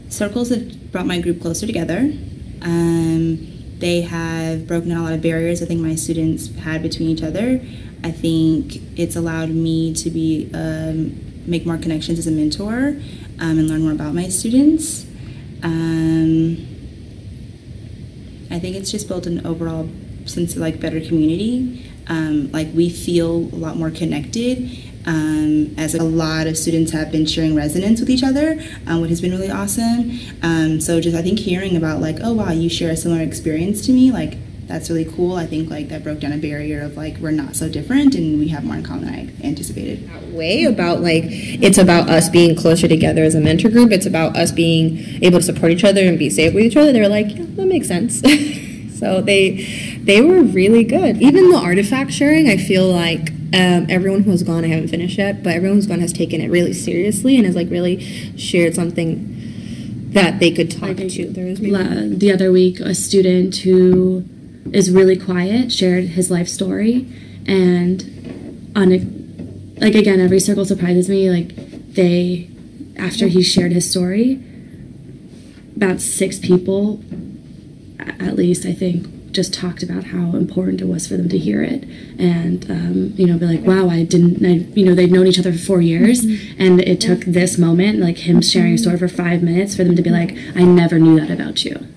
Circles have brought my group closer together. They have broken down a lot of barriers I think my students had between each other. I think it's allowed me to make more connections as a mentor and learn more about my students. I think it's just built an overall sense of like better community. Like we feel a lot more connected as a lot of students have been sharing resonance with each other, which has been really awesome. So just I think hearing about like, oh wow, you share a similar experience to me, like that's really cool. I think like that broke down a barrier of like we're not so different and we have more in common than I anticipated. Way about like it's about us being closer together as a mentor group. It's about us being able to support each other and be safe with each other. They were like, yeah, that makes sense. So they were really good. Even the artifact sharing, I feel like everyone who has gone, I haven't finished yet, but everyone who's gone has taken it really seriously and has like really shared something that they could talk to. There was the other week a student who is really quiet shared his life story, and like again, every circle surprises me. Like after he shared his story, about 6 people at least, I think, just talked about how important it was for them to hear it, and be like, wow, they've known each other for 4 years, and it took this moment, like him sharing a story for 5 minutes, for them to be like, I never knew that about you.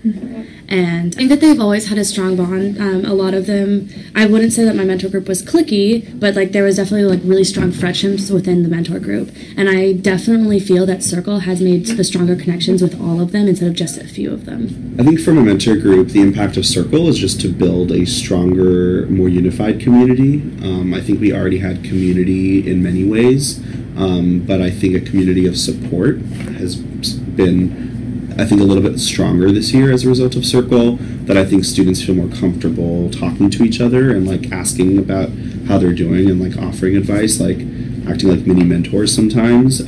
And I think that they've always had a strong bond. A lot of them, I wouldn't say that my mentor group was cliquey, but like there was definitely like really strong friendships within the mentor group. And I definitely feel that Circle has made the stronger connections with all of them instead of just a few of them. I think from a mentor group, the impact of Circle is just to build a stronger, more unified community. I think we already had community in many ways, but I think a community of support has been, I think, a little bit stronger this year as a result of Circle, that I think students feel more comfortable talking to each other and like asking about how they're doing and like offering advice, like acting like mini mentors sometimes.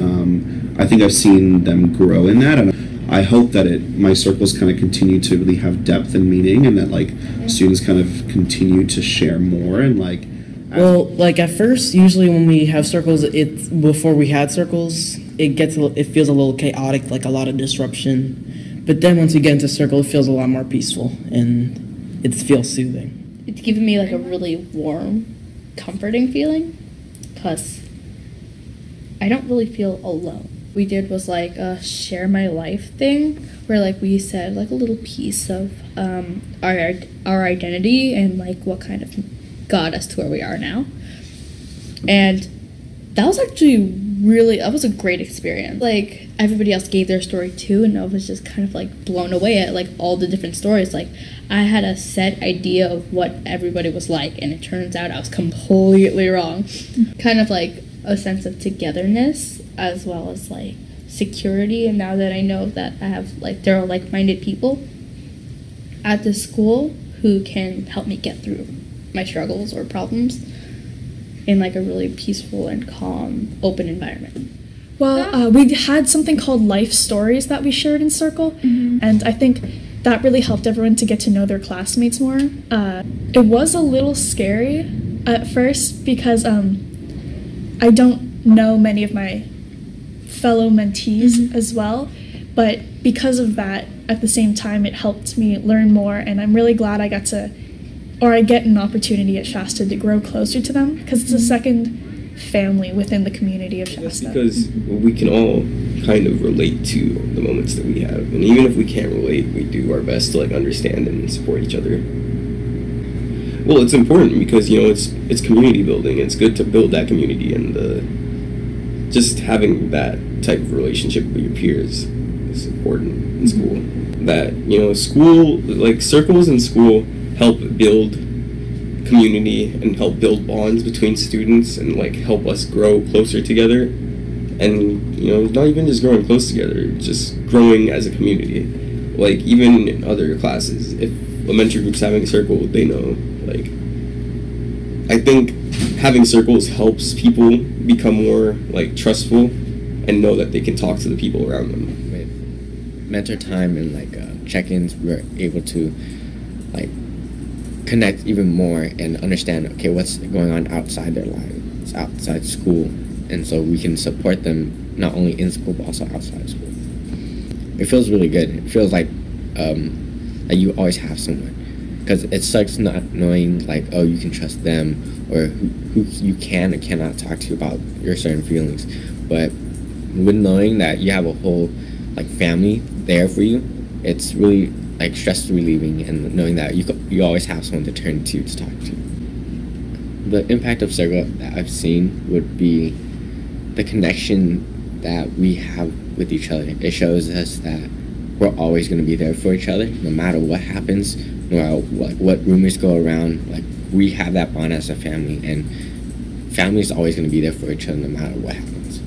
I think I've seen them grow in that, and I hope that my circles kind of continue to really have depth and meaning, and that like students kind of continue to share more and like. Well, like at first, usually when we have circles, before we had circles, it feels a little chaotic, like a lot of disruption. But then once we get into Circle, it feels a lot more peaceful, and it feels soothing. It's given me like a really warm, comforting feeling, because I don't really feel alone. We did was like a share my life thing, where like we said like a little piece of our identity and like what kind of got us to where we are now. And that was actually that was a great experience. Like everybody else gave their story too, and I was just kind of like blown away at like all the different stories. Like I had a set idea of what everybody was like, and it turns out I was completely wrong. Kind of like a sense of togetherness as well as like security, and now that I know that I have like there are like-minded people at this school who can help me get through my struggles or problems in like a really peaceful and calm, open environment. Well, we had something called life stories that we shared in Circle, and I think that really helped everyone to get to know their classmates more. It was a little scary at first because I don't know many of my fellow mentees as well, but because of that, at the same time, it helped me learn more, and I'm really glad I get an opportunity at Shasta to grow closer to them, because it's a second family within the community of Shasta. Because we can all kind of relate to the moments that we have, and even if we can't relate, we do our best to like understand and support each other. Well, it's important because it's community building. It's good to build that community, and just having that type of relationship with your peers is important in school. That school, like circles in school, help build community and help build bonds between students and like help us grow closer together, and not even just growing close together, just growing as a community. Like even in other classes, if a mentor group's having a circle, they know, like, I think having circles helps people become more like trustful and know that they can talk to the people around them. With mentor time and like check-ins, we're able to like connect even more and understand, okay, what's going on outside their lives, outside school, and so we can support them not only in school but also outside school. it feels really good. It feels like you always have someone, because it sucks not knowing like, oh, you can trust them, or who you can or cannot talk to about your certain feelings. But with knowing that you have a whole like family there for you, it's really like stress relieving, and knowing that you always have someone to turn to talk to. The impact of circle that I've seen would be the connection that we have with each other. It shows us that we're always going to be there for each other, no matter what happens, no matter what rumors go around. Like, we have that bond as a family, and family is always going to be there for each other no matter what happens.